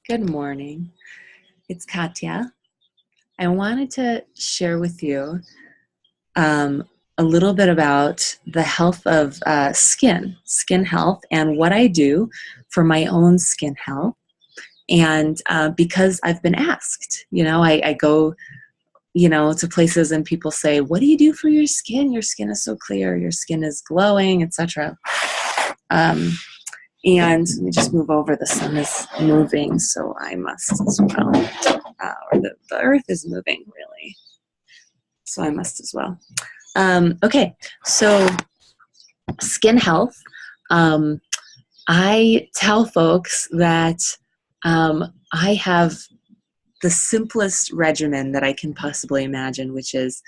Good morning. It's Katya. I wanted to share with you um, a little bit about the health of skin health, and what I do for my own skin health. And because I've been asked, I go, to places and people say, "What do you do for your skin? Your skin is so clear. Your skin is glowing, etc." And let me just move over. The sun is moving, so I must as well. Or the earth is moving, really. So I must as well. Okay, so skin health. I tell folks that I have the simplest regimen that I can possibly imagine, which is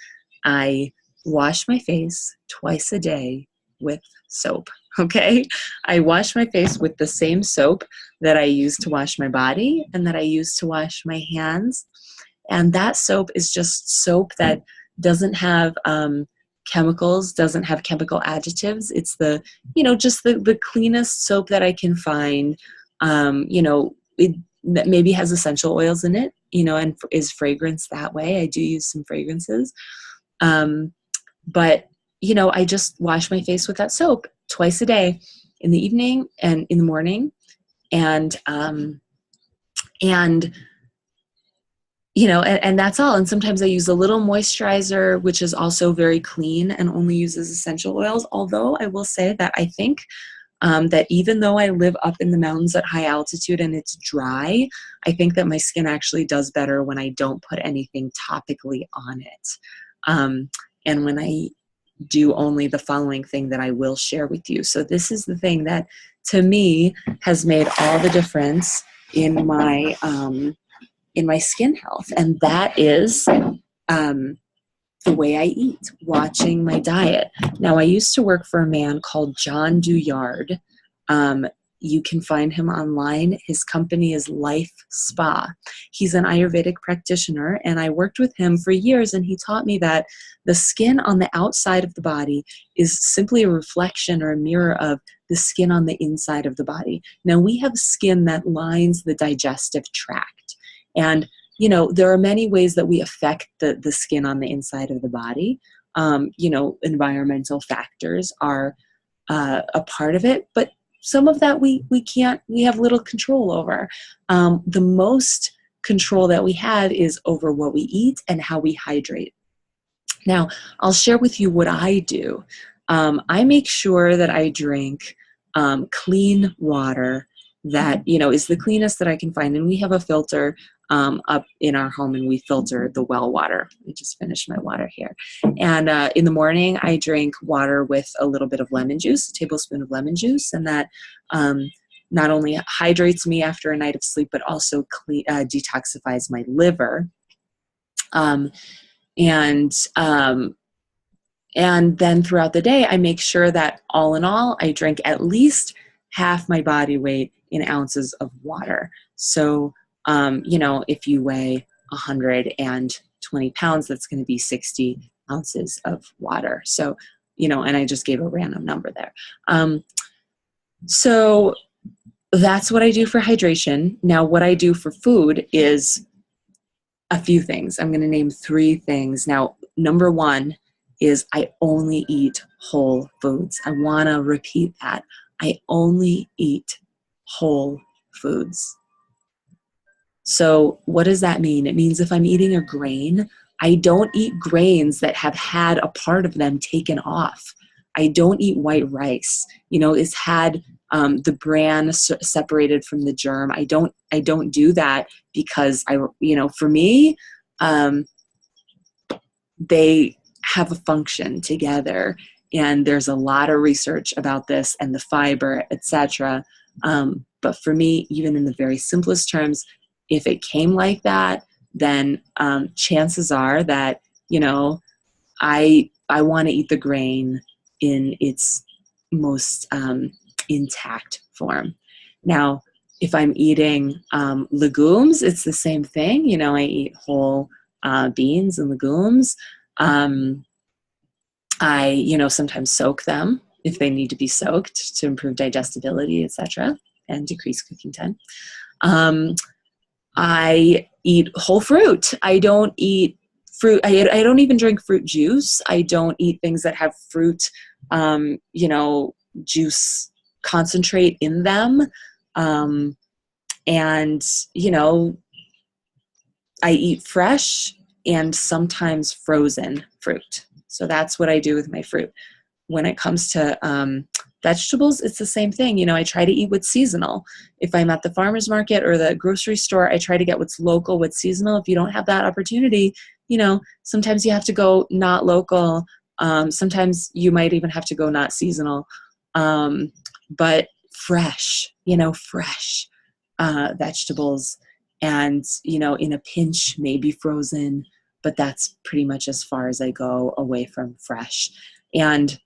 I wash my face twice a day with soap. Okay, I wash my face with the same soap that I use to wash my body and that I use to wash my hands. And that soap is just soap that doesn't have chemicals, doesn't have chemical additives. It's just the cleanest soap that I can find. It that maybe has essential oils in it, and is fragrance that way. I do use some fragrances. But I just wash my face with that soap twice a day, in the evening and in the morning. And that's all. And sometimes I use a little moisturizer, which is also very clean and only uses essential oils. Although I will say that I think that even though I live up in the mountains at high altitude and it's dry, I think that my skin actually does better when I don't put anything topically on it. And when I do only the following thing that I will share with you. So this is the thing that, to me, has made all the difference in my skin health, and that is the way I eat, watching my diet. Now, I used to work for a man called John Douillard. You can find him online. His company is Life Spa. He's an Ayurvedic practitioner, and I worked with him for years, and he taught me that the skin on the outside of the body is simply a reflection or a mirror of the skin on the inside of the body. Now, we have skin that lines the digestive tract. And, there are many ways that we affect the skin on the inside of the body. Environmental factors are a part of it, but some of that we have little control over. The most control that we have is over what we eat and how we hydrate. Now, I'll share with you what I do. I make sure that I drink clean water that, is the cleanest that I can find. And we have a filter up in our home, and we filter the well water. I just finished my water here. And in the morning, I drink water with a little bit of lemon juice, a tablespoon of lemon juice, and that not only hydrates me after a night of sleep, but also detoxifies my liver. And then throughout the day, I make sure that all in all, I drink at least half my body weight in ounces of water. So, if you weigh 120 pounds, that's going to be 60 ounces of water. So, and I just gave a random number there. So that's what I do for hydration. Now, what I do for food is a few things. I'm going to name 3 things. Now, number 1 is I only eat whole foods. I want to repeat that. I only eat whole foods. So what does that mean? It means if I'm eating a grain, I don't eat grains that have had a part of them taken off. I don't eat white rice. It's had the bran separated from the germ. I don't do that because for me, they have a function together, and there's a lot of research about this and the fiber, etc. But for me, even in the very simplest terms, if it came like that, then chances are that I want to eat the grain in its most intact form. Now, if I'm eating legumes, it's the same thing. I eat whole beans and legumes. I sometimes soak them if they need to be soaked to improve digestibility, etc., and decrease cooking time. I eat whole fruit. I don't eat fruit. I don't even drink fruit juice. I don't eat things that have fruit, juice concentrate in them. And, I eat fresh and sometimes frozen fruit. So that's what I do with my fruit. When it comes to vegetables, it's the same thing. I try to eat what's seasonal. If I'm at the farmer's market or the grocery store, I try to get what's local, what's seasonal. If you don't have that opportunity, sometimes you have to go not local. Sometimes you might even have to go not seasonal. But fresh, fresh vegetables, and, in a pinch, maybe frozen, but that's pretty much as far as I go away from fresh. And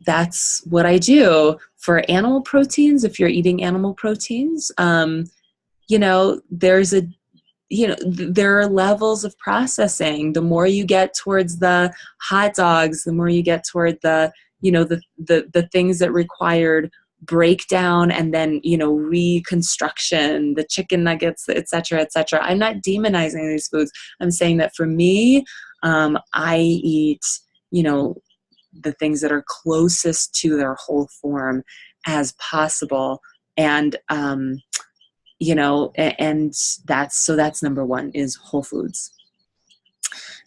that's what I do for animal proteins. If you're eating animal proteins, there are levels of processing. The more you get towards the hot dogs, the more you get toward the things that required breakdown and then, reconstruction, the chicken nuggets, et cetera, et cetera. I'm not demonizing these foods. I'm saying that for me, I eat, the things that are closest to their whole form as possible. And, and that's number one, is whole foods.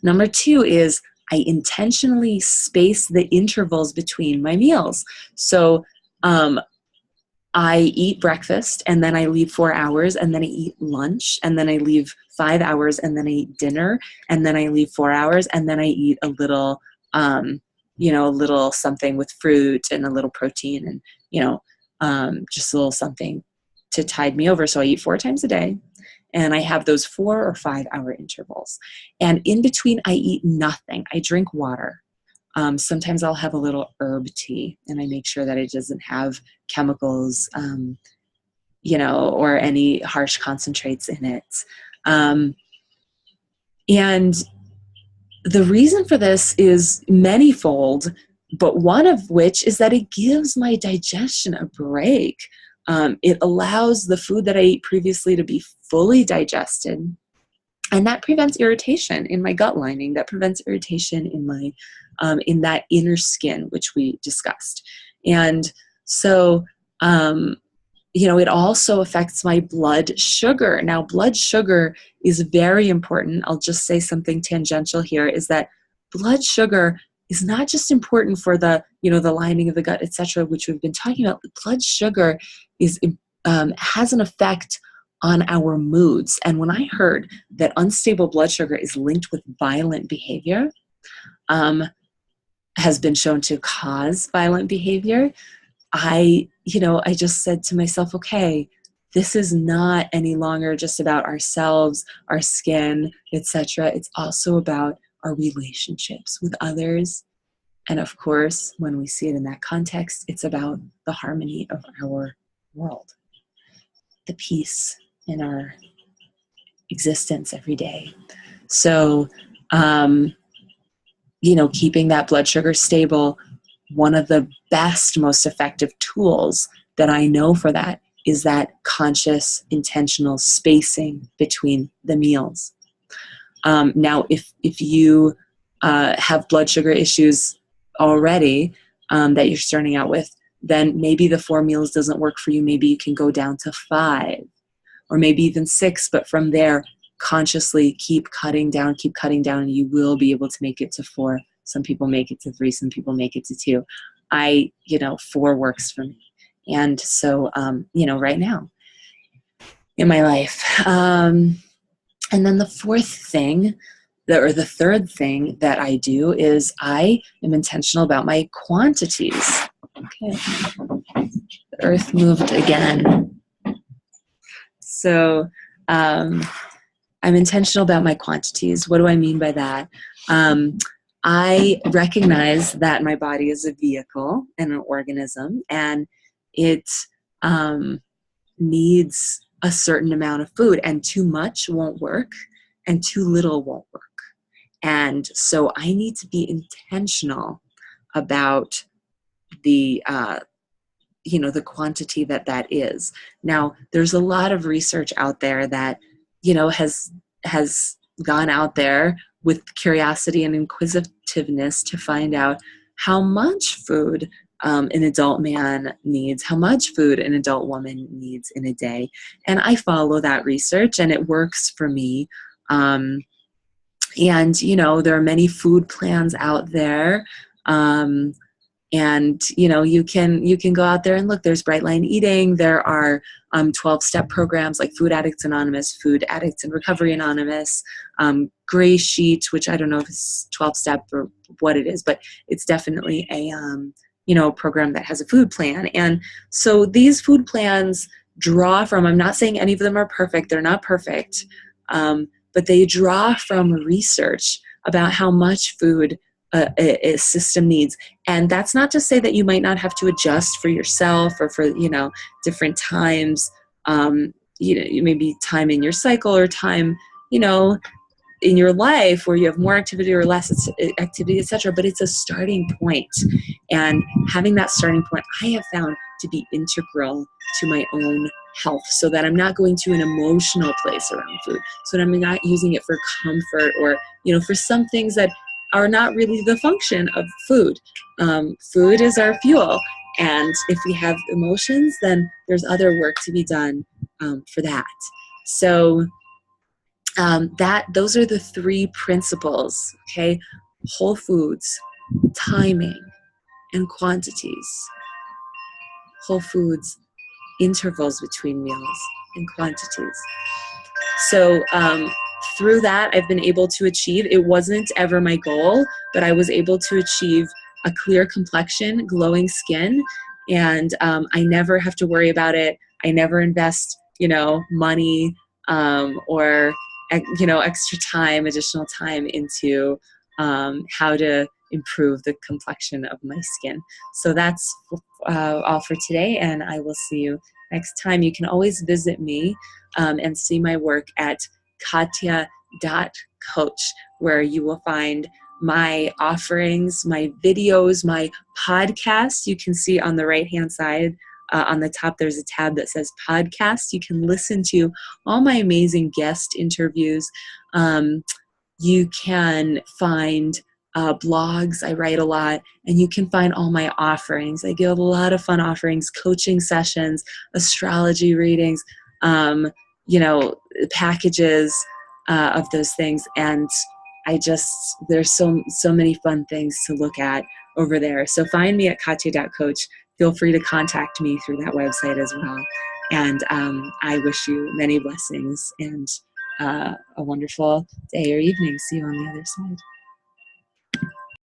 Number two is I intentionally space the intervals between my meals. So, I eat breakfast and then I leave 4 hours and then I eat lunch and then I leave 5 hours and then I eat dinner and then I leave 4 hours and then I eat a little, a little something with fruit and a little protein and, just a little something to tide me over. So I eat 4 times a day and I have those 4 or 5 hour intervals. And in between I eat nothing. I drink water. Sometimes I'll have a little herb tea and I make sure that it doesn't have chemicals, or any harsh concentrates in it. And the reason for this is manyfold, but one of which is that it gives my digestion a break. It allows the food that I ate previously to be fully digested. And that prevents irritation in my gut lining. That prevents irritation in my, in that inner skin, which we discussed. And so, it also affects my blood sugar. Now, blood sugar is very important. I'll just say something tangential here, is that blood sugar is not just important for the, the lining of the gut, etc., which we've been talking about. Blood sugar has an effect on our moods. And when I heard that unstable blood sugar is linked with violent behavior, has been shown to cause violent behavior, I just said to myself, okay, this is not any longer just about ourselves, our skin, etc. It's also about our relationships with others. And of course, when we see it in that context, it's about the harmony of our world, the peace in our existence every day. So, keeping that blood sugar stable, one of the best, most effective tools that I know for that is that conscious, intentional spacing between the meals. Now, if you have blood sugar issues already that you're starting out with, then maybe the 4 meals doesn't work for you. Maybe you can go down to 5 or maybe even 6, but from there, consciously keep cutting down, and you will be able to make it to 4. Some people make it to 3, some people make it to 2. 4 works for me. And so, right now in my life. And then the third thing that I do is I am intentional about my quantities. Okay. The earth moved again. So, I'm intentional about my quantities. What do I mean by that? I recognize that my body is a vehicle and an organism, and it needs a certain amount of food, and too much won't work, and too little won't work. And so I need to be intentional about the the quantity that is. Now, there's a lot of research out there that, has gone out there with curiosity and inquisitiveness to find out how much food an adult man needs, how much food an adult woman needs in a day. And I follow that research and it works for me. And, there are many food plans out there. And you can go out there and look. There's Bright Line Eating. There are 12-step programs like Food Addicts Anonymous, Food Addicts and Recovery Anonymous, Gray Sheet, which I don't know if it's 12-step or what it is, but it's definitely a program that has a food plan. And so these food plans draw from, I'm not saying any of them are perfect. They're not perfect, but they draw from research about how much food a system needs. And that's not to say that you might not have to adjust for yourself or for, different times, maybe time in your cycle or time, in your life where you have more activity or less activity, etc. But it's a starting point. And having that starting point, I have found to be integral to my own health, so that I'm not going to an emotional place around food, so that I'm not using it for comfort or, for some things that are not really the function of food. Food is our fuel. And if we have emotions, then there's other work to be done for that. So those are the three principles, okay? Whole foods, timing, and quantities. Whole foods, intervals between meals, and quantities. So through that, I've been able to achieve, it wasn't ever my goal, but I was able to achieve a clear complexion, glowing skin, and I never have to worry about it. I never invest, money or, extra time, additional time into how to improve the complexion of my skin. So that's all for today, and I will see you next time. You can always visit me and see my work at katya.coach, where you will find my offerings, my videos, my podcast. You can see on the right-hand side, on the top, there's a tab that says podcast. You can listen to all my amazing guest interviews. You can find blogs. I write a lot, and you can find all my offerings. I give a lot of fun offerings, coaching sessions, astrology readings, packages of those things. And there's so many fun things to look at over there. So find me at katya.coach. Feel free to contact me through that website as well. And I wish you many blessings and a wonderful day or evening. See you on the other side.